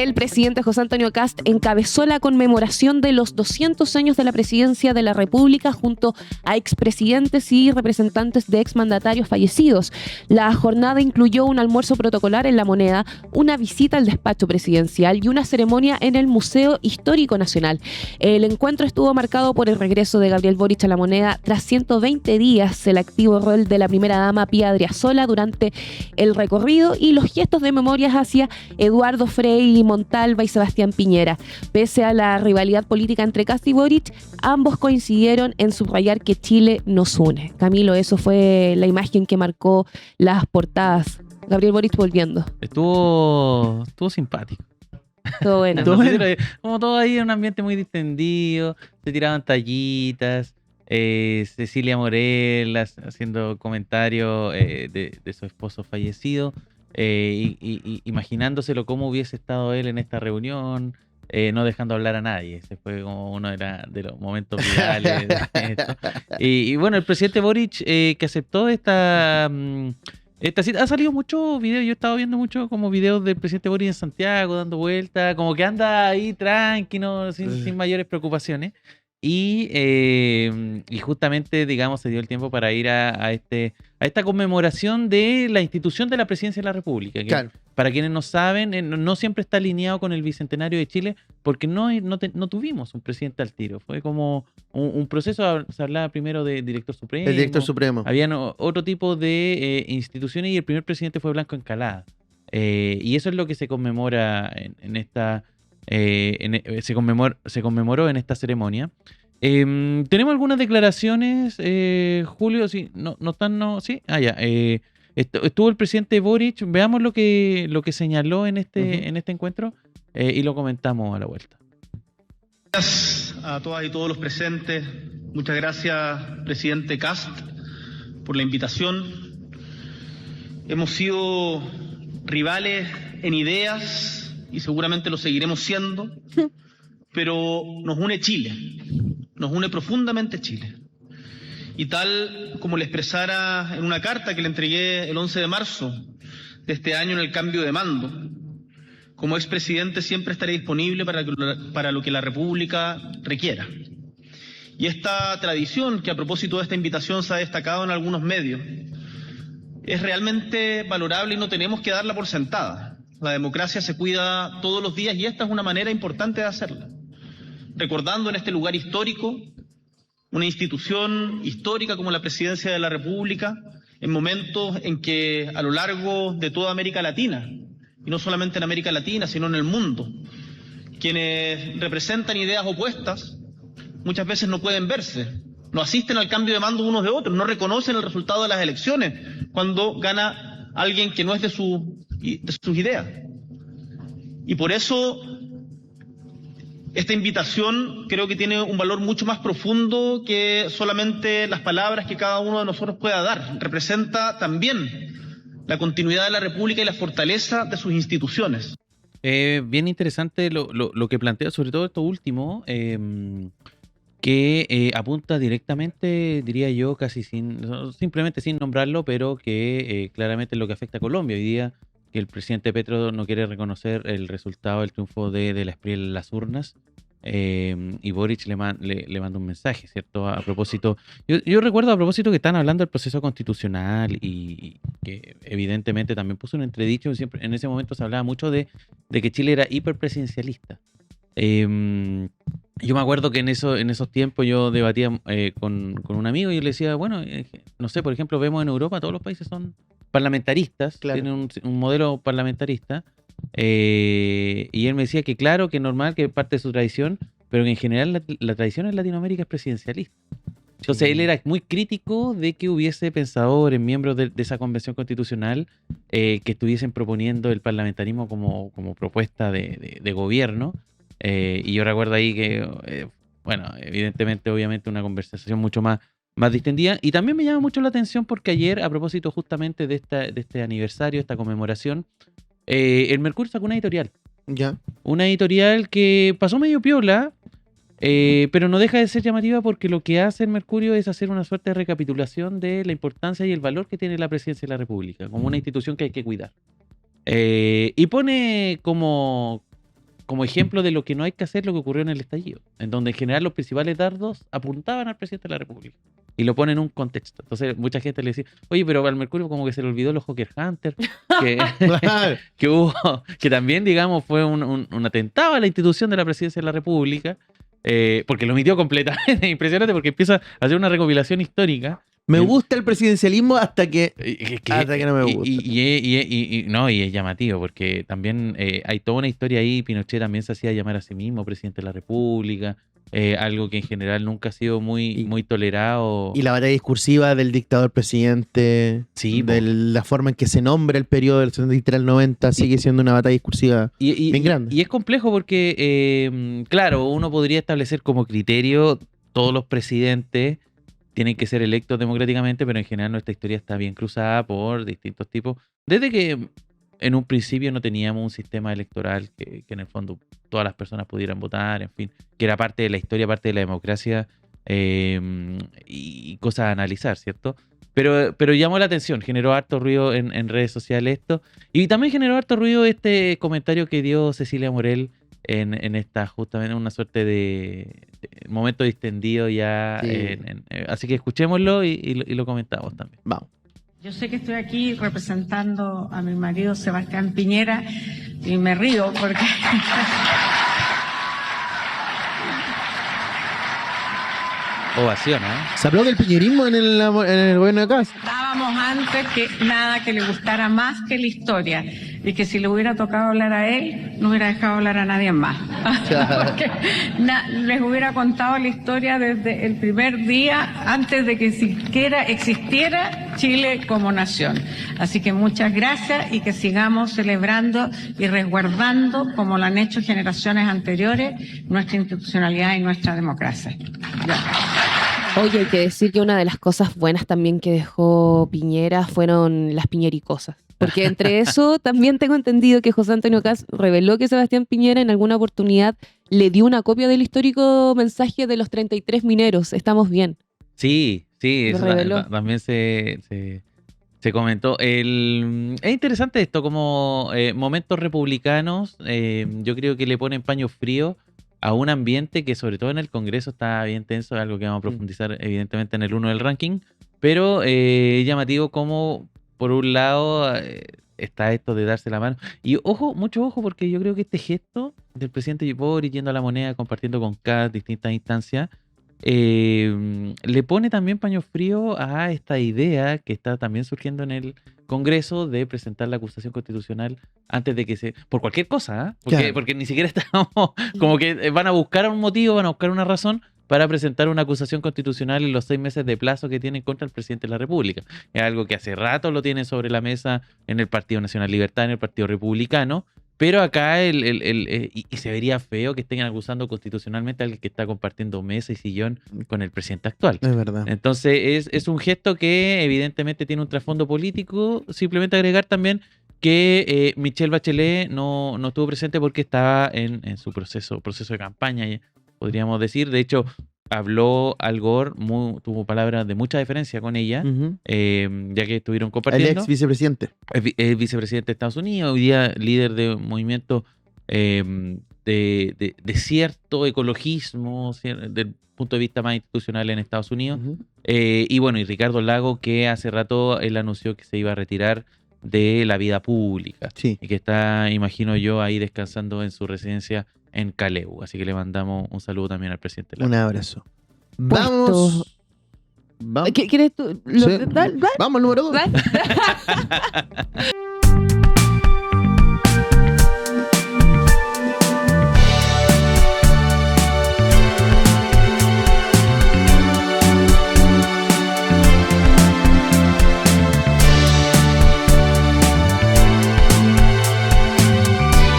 El presidente José Antonio Kast encabezó la conmemoración de los 200 años de la presidencia de la República junto a expresidentes y representantes de exmandatarios fallecidos. La jornada incluyó un almuerzo protocolar en La Moneda, una visita al despacho presidencial y una ceremonia en el Museo Histórico Nacional. El encuentro estuvo marcado por el regreso de Gabriel Boric a La Moneda tras 120 días, el activo rol de la primera dama Pía Adriasola durante el recorrido y los gestos de memorias hacia Eduardo Frei Montalva y Sebastián Piñera. Pese a la rivalidad política entre Kast y Boric, ambos coincidieron en subrayar que Chile nos une. Camilo, eso fue la imagen que marcó las portadas. Gabriel Boric volviendo. Estuvo simpático. Todo bueno. Como todo ahí en un ambiente muy distendido, se tiraban tallitas, Cecilia Morel haciendo comentarios de su esposo fallecido, imaginándoselo cómo hubiese estado él en esta reunión, no dejando hablar a nadie. Ese fue como uno de los momentos virales de esto. Y bueno, el presidente Boric que aceptó esta cita. Ha salido mucho video, yo he estado viendo mucho como videos del presidente Boric en Santiago dando vueltas, como que anda ahí tranquilo, sin mayores preocupaciones. Y justamente, digamos, se dio el tiempo para ir a esta conmemoración de la institución de la presidencia de la República, que claro, para quienes no saben, no siempre está alineado con el Bicentenario de Chile, porque no tuvimos un presidente al tiro. Fue como un proceso. Se hablaba primero de director supremo. El director supremo. Habían otro tipo de instituciones y el primer presidente fue Blanco Encalada. Y eso es lo que se conmemora en esta... se conmemoró en esta ceremonia. Tenemos algunas declaraciones, Julio, sí, no están, no, sí, ya. Estuvo el presidente Boric, veamos lo que señaló en este encuentro y lo comentamos a la vuelta. Gracias a todas y todos los presentes. Muchas gracias, presidente Kast, por la invitación. Hemos sido rivales en ideas y seguramente lo seguiremos siendo, pero nos une Chile, nos une profundamente Chile. Y tal como le expresara en una carta que le entregué el 11 de marzo de este año en el cambio de mando, como expresidente siempre estaré disponible para lo que la República requiera. Y esta tradición, que a propósito de esta invitación se ha destacado en algunos medios, es realmente valorable y no tenemos que darla por sentada. La democracia se cuida todos los días y esta es una manera importante de hacerla. Recordando en este lugar histórico, una institución histórica como la Presidencia de la República, en momentos en que a lo largo de toda América Latina, y no solamente en América Latina, sino en el mundo, quienes representan ideas opuestas, muchas veces no pueden verse, no asisten al cambio de mando unos de otros, no reconocen el resultado de las elecciones cuando gana alguien que no es de sus ideas. Y por eso esta invitación creo que tiene un valor mucho más profundo que solamente las palabras que cada uno de nosotros pueda dar. Representa también la continuidad de la República y la fortaleza de sus instituciones. Bien interesante lo que plantea, sobre todo esto último, que apunta directamente, diría yo, casi simplemente sin nombrarlo, pero que claramente es lo que afecta a Colombia. Hoy día que el presidente Petro no quiere reconocer el resultado del triunfo de la Espriel en las urnas, y Boric le manda un mensaje, ¿cierto? A propósito, yo recuerdo a propósito que están hablando del proceso constitucional y que evidentemente también puso un entredicho. Siempre, en ese momento se hablaba mucho de que Chile era hiperpresidencialista. Yo me acuerdo que en esos tiempos yo debatía con un amigo y yo le decía, bueno, no sé, por ejemplo, vemos en Europa, todos los países son parlamentaristas, claro, tienen un modelo parlamentarista, y él me decía que claro, que es normal, que es parte de su tradición, pero que en general la tradición en Latinoamérica es presidencialista. Entonces él era muy crítico de que hubiese pensadores, miembros de esa convención constitucional, que estuviesen proponiendo el parlamentarismo como propuesta de gobierno. Y yo recuerdo ahí que, bueno, evidentemente, obviamente una conversación mucho más distendida. Y también me llama mucho la atención porque ayer, a propósito justamente de este aniversario, esta conmemoración, el Mercurio sacó una editorial. Ya. Una editorial que pasó medio piola, pero no deja de ser llamativa porque lo que hace el Mercurio es hacer una suerte de recapitulación de la importancia y el valor que tiene la Presidencia de la República como una institución que hay que cuidar. Y pone como como ejemplo de lo que no hay que hacer, lo que ocurrió en el estallido, en donde en general los principales dardos apuntaban al presidente de la República y lo ponen en un contexto. Entonces mucha gente le decía, oye, pero al Mercurio como que se le olvidó los Hawker Hunter, que hubo, que también, digamos, fue un atentado a la institución de la presidencia de la República, porque lo omitió completamente. Impresionante, porque empieza a hacer una recopilación histórica. Me gusta el presidencialismo hasta que no me gusta. Y es llamativo, porque también hay toda una historia ahí. Pinochet también se hacía llamar a sí mismo presidente de la República, algo que en general nunca ha sido muy tolerado. Y la batalla discursiva del dictador presidente, Sí, de la forma en que se nombra el periodo del 73 al 90, sigue siendo una batalla discursiva bien grande. Y es complejo porque, claro, uno podría establecer como criterio todos los presidentes tienen que ser electos democráticamente, pero en general nuestra historia está bien cruzada por distintos tipos. Desde que en un principio no teníamos un sistema electoral que en el fondo todas las personas pudieran votar, en fin, que era parte de la historia, parte de la democracia, y cosas a analizar, ¿cierto? Pero llamó la atención, generó harto ruido en redes sociales esto, y también generó harto ruido este comentario que dio Cecilia Morel en esta, justamente una suerte de momento distendido ya. Sí. Así que escuchémoslo y lo comentamos también. Vamos. Yo sé que estoy aquí representando a mi marido Sebastián Piñera y me río porque Ovación, ¿eh? Se habló del piñerismo en el gobierno de Kast. estábamos antes que nada que le gustara más que la historia y que si le hubiera tocado hablar a él, no hubiera dejado hablar a nadie más. Porque les hubiera contado la historia desde el primer día, antes de que siquiera existiera Chile como nación. Así que muchas gracias y que sigamos celebrando y resguardando, como lo han hecho generaciones anteriores, nuestra institucionalidad y nuestra democracia. Gracias. Oye, hay que decir que una de las cosas buenas también que dejó Piñera fueron las piñericosas. Porque entre eso también tengo entendido que José Antonio Kast reveló que Sebastián Piñera en alguna oportunidad le dio una copia del histórico mensaje de los 33 mineros. Estamos bien. Sí, Lo eso reveló. también se comentó. Es interesante esto, como momentos republicanos, yo creo que le ponen paño frío a un ambiente que sobre todo en el Congreso está bien tenso, algo que vamos a profundizar evidentemente en el 1 del ranking, pero llamativo como por un lado está esto de darse la mano. Y ojo, mucho ojo, porque yo creo que este gesto del presidente Boric yendo a la moneda, compartiendo con Kast distintas instancias, le pone también paño frío a esta idea que está también surgiendo en el Congreso de presentar la acusación constitucional antes de que se... por cualquier cosa, ¿eh? Claro. Porque ni siquiera estamos... como que van a buscar un motivo, van a buscar una razón para presentar una acusación constitucional en los 6 meses de plazo que tienen contra el presidente de la República. Es algo que hace rato lo tienen sobre la mesa en el Partido Nacional Libertad, en el Partido Republicano, pero acá y se vería feo que estén acusando constitucionalmente a alguien que está compartiendo mesa y sillón con el presidente actual. Es verdad. Entonces es un gesto que evidentemente tiene un trasfondo político. Simplemente agregar también que Michelle Bachelet no estuvo presente porque estaba en su proceso de campaña, podríamos decir. De hecho, habló Al Gore, tuvo palabras de mucha deferencia con ella, Ujú. ya que estuvieron El compartiendo. ex vicepresidente. Es vicepresidente de Estados Unidos, hoy día líder de un movimiento de cierto ecologismo, del punto de vista más institucional en Estados Unidos. Ujú. Y bueno, y Ricardo Lago, que hace rato él anunció que se iba a retirar de la vida pública Sí. y que está, imagino yo, ahí descansando en su residencia en Caleu. Así que le mandamos un saludo también al presidente Lago. Un abrazo. Puesto. Vamos. ¿Quieres tú? Sí. Dale. Vamos al número 2. Dale.